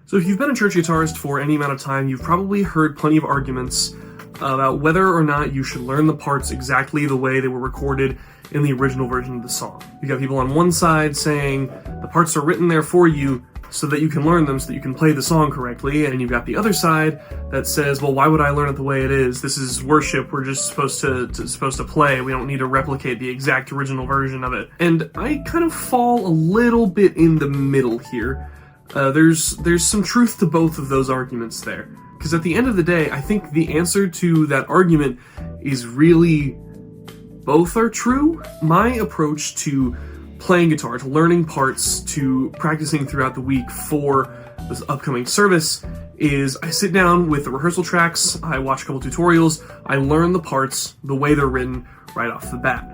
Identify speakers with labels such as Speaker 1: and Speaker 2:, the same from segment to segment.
Speaker 1: So if you've been a church guitarist for any amount of time, you've probably heard plenty of arguments about whether or not you should learn the parts exactly the way they were recorded in the original version of the song. You got people on one side saying the parts are written there for you so that you can learn them, so that you can play the song correctly, and you've got the other side that says, well, why would I learn it the way it is? This is worship, we're just supposed to play, we don't need to replicate the exact original version of it. And I kind of fall a little bit in the middle here. There's some truth to both of those arguments there. Because at the end of the day, I think the answer to that argument is really both are true. My approach to playing guitar, to learning parts, to practicing throughout the week for this upcoming service is I sit down with the rehearsal tracks, I watch a couple tutorials, I learn the parts the way they're written right off the bat.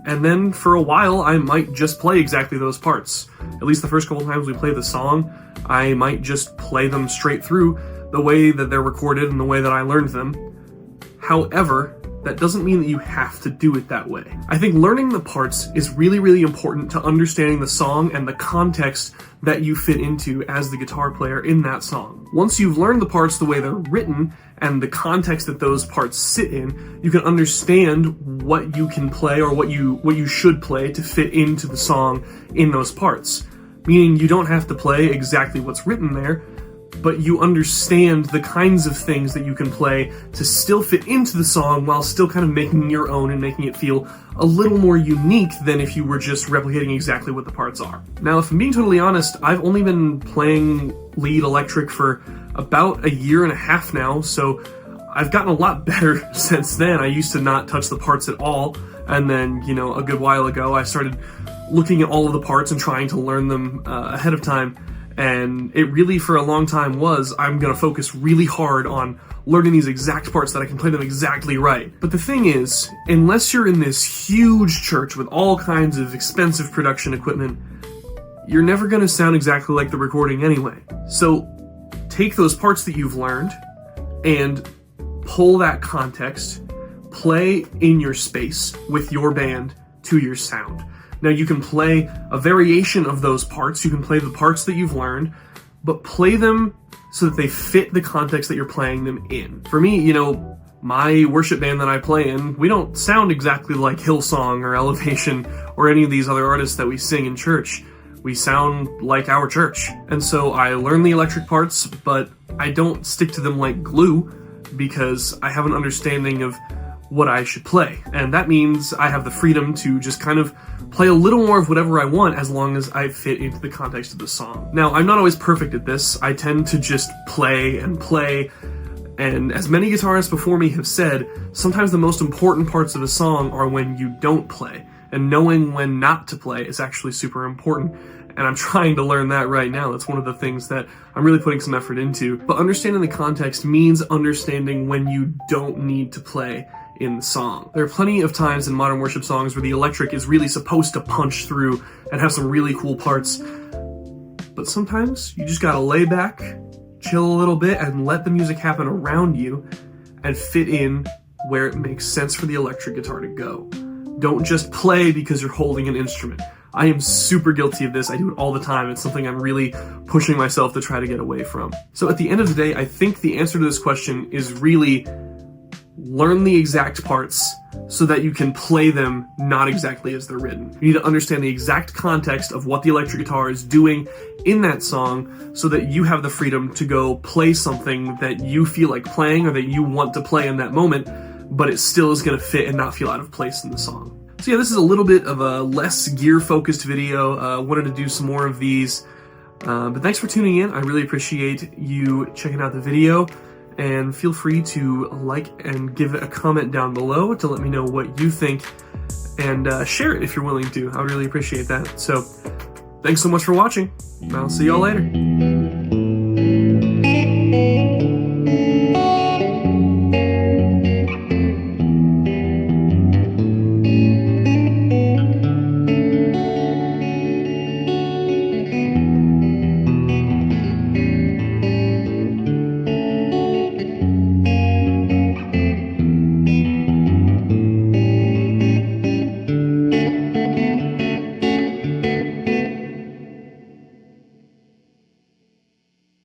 Speaker 1: And then for a while, I might just play exactly those parts. At least the first couple times we play the song, I might just play them straight through the way that they're recorded and the way that I learned them. However, that doesn't mean that you have to do it that way. I think learning the parts is really, really important to understanding the song and the context that you fit into as the guitar player in that song. Once you've learned the parts the way they're written and the context that those parts sit in, you can understand what you can play or what you should play to fit into the song in those parts. Meaning you don't have to play exactly what's written there, but you understand the kinds of things that you can play to still fit into the song while still kind of making your own and making it feel a little more unique than if you were just replicating exactly what the parts are. Now, if I'm being totally honest, I've only been playing lead electric for about a year and a half now, so I've gotten a lot better since then. I used to not touch the parts at all, and then, a good while ago, I started looking at all of the parts and trying to learn them ahead of time. And it really, for a long time, was, I'm going to focus really hard on learning these exact parts that I can play them exactly right. But the thing is, unless you're in this huge church with all kinds of expensive production equipment, you're never going to sound exactly like the recording anyway. So take those parts that you've learned and pull that context, play in your space with your band to your sound. Now, you can play a variation of those parts, you can play the parts that you've learned, but play them so that they fit the context that you're playing them in. For me, my worship band that I play in, we don't sound exactly like Hillsong or Elevation or any of these other artists that we sing in church. We sound like our church. And so I learn the electric parts, but I don't stick to them like glue because I have an understanding of what I should play. And that means I have the freedom to just kind of play a little more of whatever I want as long as I fit into the context of the song. Now, I'm not always perfect at this. I tend to just play, and as many guitarists before me have said, sometimes the most important parts of a song are when you don't play, and knowing when not to play is actually super important. And I'm trying to learn that right now. That's one of the things that I'm really putting some effort into. But understanding the context means understanding when you don't need to play in the song. There are plenty of times in modern worship songs where the electric is really supposed to punch through and have some really cool parts. But sometimes you just gotta lay back, chill a little bit, and let the music happen around you and fit in where it makes sense for the electric guitar to go. Don't just play because you're holding an instrument. I am super guilty of this. I do it all the time. It's something I'm really pushing myself to try to get away from. So at the end of the day, I think the answer to this question is really learn the exact parts so that you can play them not exactly as they're written. You need to understand the exact context of what the electric guitar is doing in that song so that you have the freedom to go play something that you feel like playing or that you want to play in that moment, but it still is going to fit and not feel out of place in the song. So yeah, this is a little bit of a less gear-focused video. Wanted to do some more of these. But thanks for tuning in. I really appreciate you checking out the video. And feel free to like and give a comment down below to let me know what you think. And share it if you're willing to. I would really appreciate that. So thanks so much for watching. I'll see y'all later.